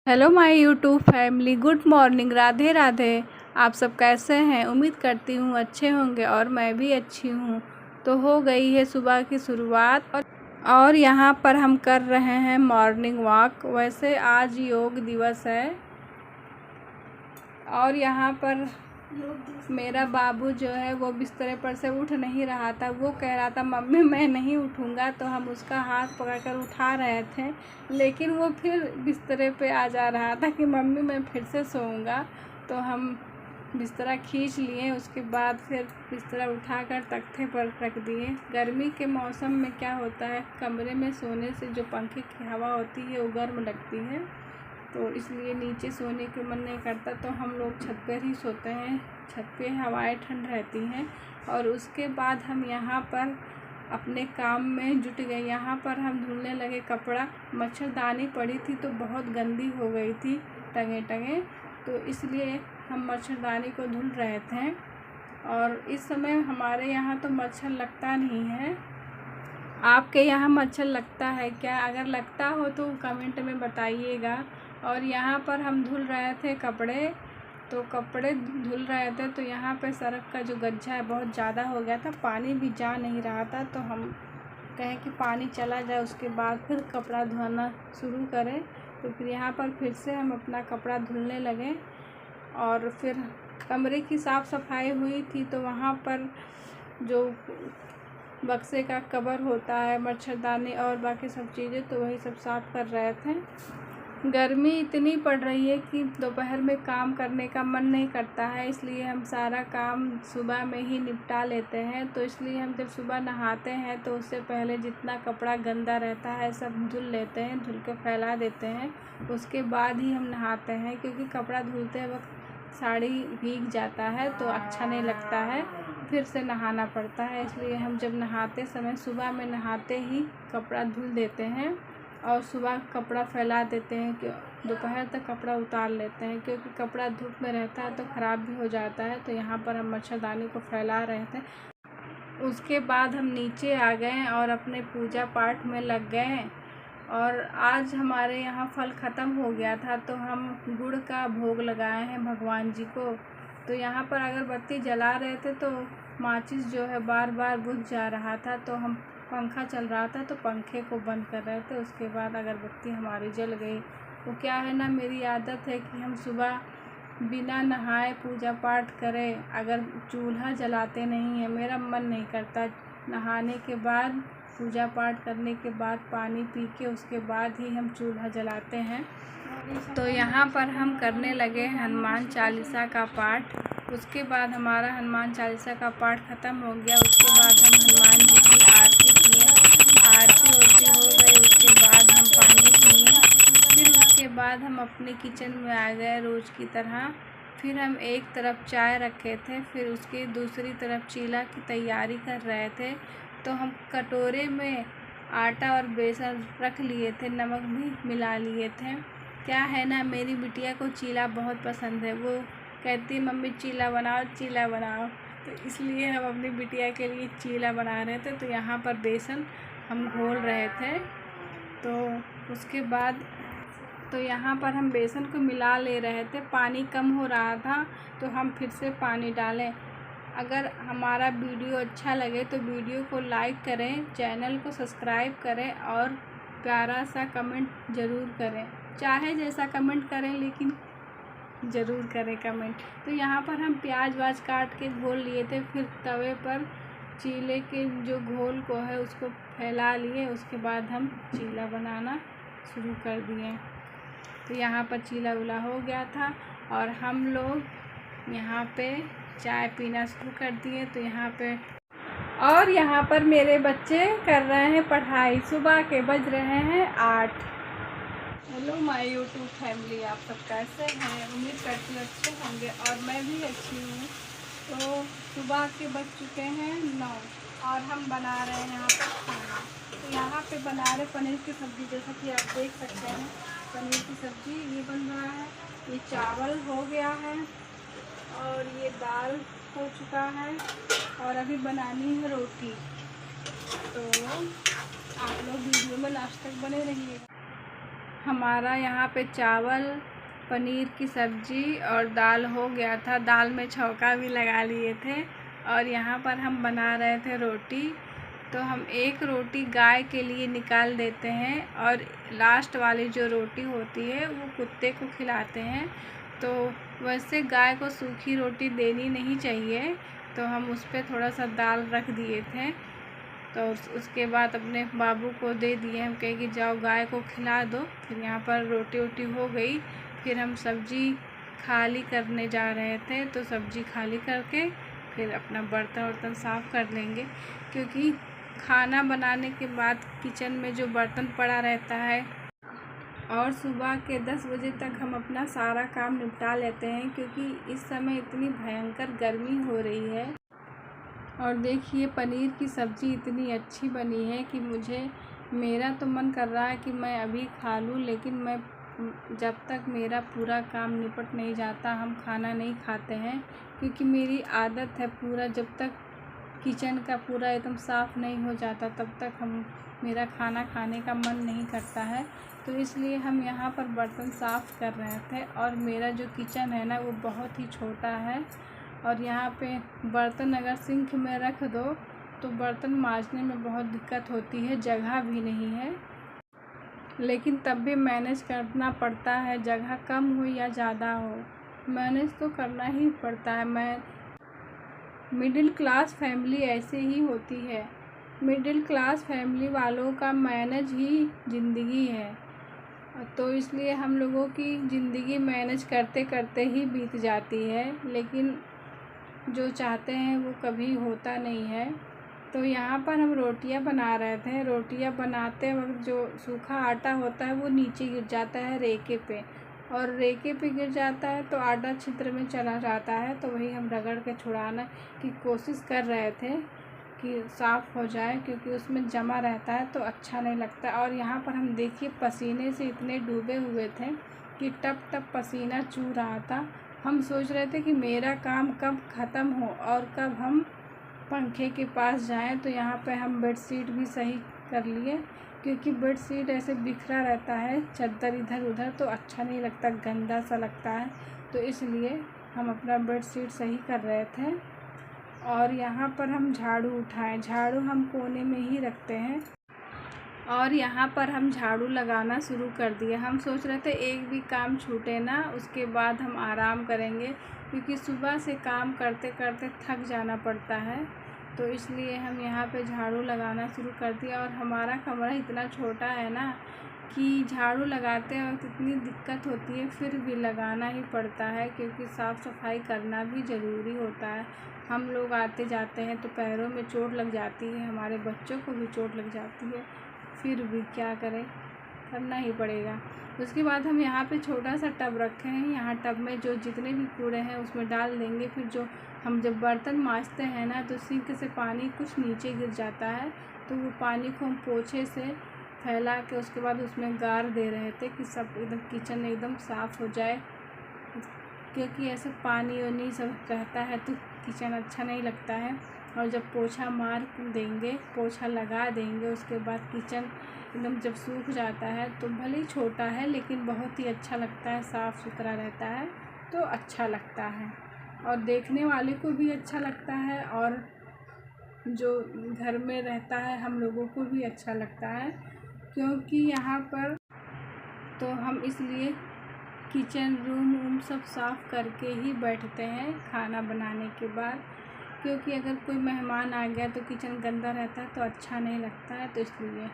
Hello my YouTube family, good morning, Radhe Radhe. आप सब कैसे हैं? उम्मीद करती हूँ अच्छे होंगे और मैं भी अच्छी हूँ। तो हो गई है सुबह की शुरुआत और यहाँ पर हम कर रहे हैं मॉर्निंग वॉक। वैसे आज योग दिवस है और यहाँ पर मेरा बाबू जो है वो बिस्तर पर से उठ नहीं रहा था। वो कह रहा था मम्मी मैं नहीं उठूँगा, तो हम उसका हाथ पकड़कर उठा रहे थे, लेकिन वो फिर बिस्तर पे आ जा रहा था कि मम्मी मैं फिर से सोऊंगा। तो हम बिस्तरा खींच लिए, उसके बाद फिर बिस्तरा उठाकर तख्ते पर रख दिए। गर्मी के मौसम में क्या होता है, कमरे में सोने से जो पंखे की हवा होती है वो गर्म लगती है, तो इसलिए नीचे सोने का मन नहीं करता, तो हम लोग छत पर ही सोते हैं। छत पे हवाएं ठंड रहती हैं। और उसके बाद हम यहाँ पर अपने काम में जुट गए। यहाँ पर हम धुलने लगे कपड़ा। मच्छरदानी पड़ी थी तो बहुत गंदी हो गई थी टंगे, तो इसलिए हम मच्छरदानी को धुल रहे थे। और इस समय हमारे यहाँ तो मच्छर लगता नहीं है। आपके यहाँ मच्छर लगता है क्या? अगर लगता हो तो कमेंट में बताइएगा। और यहाँ पर हम धुल रहे थे कपड़े, तो कपड़े धुल रहे थे तो यहाँ पे सड़क का जो गड्ढा है बहुत ज़्यादा हो गया था, पानी भी जा नहीं रहा था। तो हम कहें कि पानी चला जाए उसके बाद फिर कपड़ा धोना शुरू करें। तो फिर यहाँ पर फिर से हम अपना कपड़ा धुलने लगे। और फिर कमरे की साफ़ सफाई हुई थी, तो वहाँ पर जो बक्से का कवर होता है, मच्छरदानी और बाकी सब चीज़ें, तो वही सब साफ़ कर रहे थे। गर्मी इतनी पड़ रही है कि दोपहर में काम करने का मन नहीं करता है, इसलिए हम सारा काम सुबह में ही निपटा लेते हैं। तो इसलिए हम जब सुबह नहाते हैं तो उससे पहले जितना कपड़ा गंदा रहता है सब धुल लेते हैं, धुल के फैला देते हैं, उसके बाद ही हम नहाते हैं। क्योंकि कपड़ा धुलते वक्त साड़ी भीग जाता है तो अच्छा नहीं लगता है, फिर से नहाना पड़ता है। इसलिए हम जब नहाते समय सुबह में नहाते ही कपड़ा धुल देते हैं और सुबह कपड़ा फैला देते हैं कि दोपहर तक कपड़ा उतार लेते हैं, क्योंकि कपड़ा धूप में रहता है तो ख़राब भी हो जाता है। तो यहाँ पर हम मच्छरदानी को फैला रहे थे। उसके बाद हम नीचे आ गए और अपने पूजा पाठ में लग गए। और आज हमारे यहाँ फल ख़त्म हो गया था, तो हम गुड़ का भोग लगाए हैं भगवान जी को। तो यहाँ पर अगरबत्ती जला रहे थे तो माचिस जो है बार बार बुझ जा रहा था, तो हम पंखा चल रहा था तो पंखे को बंद कर रहे थे। उसके बाद अगरबत्ती हमारी जल गई। वो क्या है ना, मेरी आदत है कि हम सुबह बिना नहाए पूजा पाठ करें। अगर चूल्हा जलाते नहीं हैं, मेरा मन नहीं करता। नहाने के बाद पूजा पाठ करने के बाद पानी पी के उसके बाद ही हम चूल्हा जलाते हैं। तो यहाँ पर हम करने लगे हनुमान चालीसा का पाठ। उसके बाद हमारा हनुमान चालीसा का पाठ ख़त्म हो गया। उसके बाद हम हनुमान जी की आरती किए। आरती हो गई, उसके बाद हम पानी पिए। फिर उसके बाद हम अपने किचन में आ गए रोज़ की तरह। फिर हम एक तरफ चाय रखे थे, फिर उसके दूसरी तरफ चीला की तैयारी कर रहे थे। तो हम कटोरे में आटा और बेसन रख लिए थे, नमक भी मिला लिए थे। क्या है ना, मेरी बिटिया को चीला बहुत पसंद है। वो कहती मम्मी चीला बनाओ, चीला बनाओ। तो इसलिए हम अपनी बिटिया के लिए चीला बना रहे थे। तो यहाँ पर बेसन हम घोल रहे थे। तो उसके बाद तो यहाँ पर हम बेसन को मिला ले रहे थे। पानी कम हो रहा था तो हम फिर से पानी डालें। अगर हमारा वीडियो अच्छा लगे तो वीडियो को लाइक करें, चैनल को सब्सक्राइब करें और प्यारा सा कमेंट ज़रूर करें। चाहे जैसा कमेंट करें लेकिन ज़रूर करें कमेंट। तो यहाँ पर हम प्याज वाज काट के घोल लिए थे। फिर तवे पर चीले के जो घोल को है उसको फैला लिए। उसके बाद हम चीला बनाना शुरू कर दिए। तो यहाँ पर चीला उला हो गया था और हम लोग यहाँ पे चाय पीना शुरू कर दिए। तो यहाँ पर मेरे बच्चे कर रहे हैं पढ़ाई। सुबह के बज रहे हैं 8। हेलो माय यूट्यूब फैमिली, आप सब कैसे हैं? उम्मीद करती हूँ अच्छे होंगे और मैं भी अच्छी हूँ। तो सुबह के बज चुके हैं 9 और हम बना रहे हैं यहाँ पर खाना। तो यहाँ पे बना रहे पनीर की सब्ज़ी, जैसा कि आप देख सकते हैं पनीर की सब्ज़ी ये बन रहा है। ये चावल हो गया है और ये दाल हो चुका है और अभी बनानी है रोटी। तो आप लोग वीडियो में लास्ट तक बने रहिएगा। हमारा यहाँ पे चावल, पनीर की सब्ज़ी और दाल हो गया था। दाल में छौंका भी लगा लिए थे और यहाँ पर हम बना रहे थे रोटी। तो हम एक रोटी गाय के लिए निकाल देते हैं और लास्ट वाली जो रोटी होती है वो कुत्ते को खिलाते हैं। तो वैसे गाय को सूखी रोटी देनी नहीं चाहिए, तो हम उस पर थोड़ा सा दाल रख दिए थे। तो उसके बाद अपने बाबू को दे दिए। हम कहे कि जाओ गाय को खिला दो। फिर यहाँ पर रोटी वोटी हो गई। फिर हम सब्ज़ी खाली करने जा रहे थे, तो सब्ज़ी खाली करके फिर अपना बर्तन वर्तन साफ़ कर लेंगे, क्योंकि खाना बनाने के बाद किचन में जो बर्तन पड़ा रहता है। और सुबह के 10 बजे तक हम अपना सारा काम निपटा लेते हैं, क्योंकि इस समय इतनी भयंकर गर्मी हो रही है। और देखिए पनीर की सब्ज़ी इतनी अच्छी बनी है कि मेरा तो मन कर रहा है कि मैं अभी खा लूँ, लेकिन मैं जब तक मेरा पूरा काम निपट नहीं जाता हम खाना नहीं खाते हैं। क्योंकि मेरी आदत है पूरा, जब तक किचन का पूरा एकदम साफ़ नहीं हो जाता तब तक मेरा खाना खाने का मन नहीं करता है। तो इसलिए हम यहाँ पर बर्तन साफ़ कर रहे थे। और मेरा जो किचन है ना वो बहुत ही छोटा है, और यहाँ पे बर्तन अगर सिंक में रख दो तो बर्तन मांजने में बहुत दिक्कत होती है, जगह भी नहीं है। लेकिन तब भी मैनेज करना पड़ता है, जगह कम हो या ज़्यादा हो, मैनेज तो करना ही पड़ता है। मिडिल क्लास फैमिली ऐसे ही होती है। मिडिल क्लास फैमिली वालों का मैनेज ही ज़िंदगी है। तो इसलिए हम लोगों की ज़िंदगी मैनेज करते करते ही बीत जाती है, लेकिन जो चाहते हैं वो कभी होता नहीं है। तो यहाँ पर हम रोटियां बना रहे थे। रोटियां बनाते वक्त जो सूखा आटा होता है वो नीचे गिर जाता है रेके पे, और रेके पे गिर जाता है तो आटा छिद्र में चला जाता है। तो वही हम रगड़ के छुड़ाने की कोशिश कर रहे थे कि साफ़ हो जाए, क्योंकि उसमें जमा रहता है तो अच्छा नहीं लगता। और यहाँ पर हम देखिए पसीने से इतने डूबे हुए थे कि टप टप पसीना चू रहा था। हम सोच रहे थे कि मेरा काम कब ख़त्म हो और कब हम पंखे के पास जाएं। तो यहाँ पे हम बेडशीट भी सही कर लिए, क्योंकि बेडशीट ऐसे बिखरा रहता है, चादर इधर उधर, तो अच्छा नहीं लगता, गंदा सा लगता है। तो इसलिए हम अपना बेडशीट सही कर रहे थे। और यहाँ पर हम झाड़ू उठाएं। झाड़ू हम कोने में ही रखते हैं, और यहाँ पर हम झाड़ू लगाना शुरू कर दिए। हम सोच रहे थे एक भी काम छूटे ना, उसके बाद हम आराम करेंगे, क्योंकि सुबह से काम करते करते थक जाना पड़ता है। तो इसलिए हम यहाँ पे झाड़ू लगाना शुरू कर दिया। और हमारा कमरा इतना छोटा है ना कि झाड़ू लगाते वक्त इतनी दिक्कत होती है, फिर भी लगाना ही पड़ता है, क्योंकि साफ़ सफाई करना भी ज़रूरी होता है। हम लोग आते जाते हैं तो पैरों में चोट लग जाती है, हमारे बच्चों को भी चोट लग जाती है, फिर भी क्या करें, करना ही पड़ेगा। उसके बाद हम यहाँ पे छोटा सा टब रखे हैं। यहाँ टब में जो जितने भी कूड़े हैं उसमें डाल देंगे। फिर जो हम जब बर्तन मांजते हैं ना तो सिंक से पानी कुछ नीचे गिर जाता है, तो वो पानी को हम पोछे से फैला के उसके बाद उसमें गार दे रहे थे कि सब एकदम किचन एकदम साफ़ हो जाए। क्योंकि ऐसे पानी वानी सब रहता है तो किचन अच्छा नहीं लगता है। और जब पोछा मार देंगे, पोछा लगा देंगे, उसके बाद किचन एकदम जब सूख जाता है तो भले ही छोटा है लेकिन बहुत ही अच्छा लगता है, साफ़ सुथरा रहता है तो अच्छा लगता है, और देखने वाले को भी अच्छा लगता है, और जो घर में रहता है हम लोगों को भी अच्छा लगता है। क्योंकि यहाँ पर तो हम इसलिए किचन रूम सब साफ़ करके ही बैठते हैं खाना बनाने के बाद, क्योंकि अगर कोई मेहमान आ गया तो किचन गंदा रहता है तो अच्छा नहीं लगता है, तो इसलिए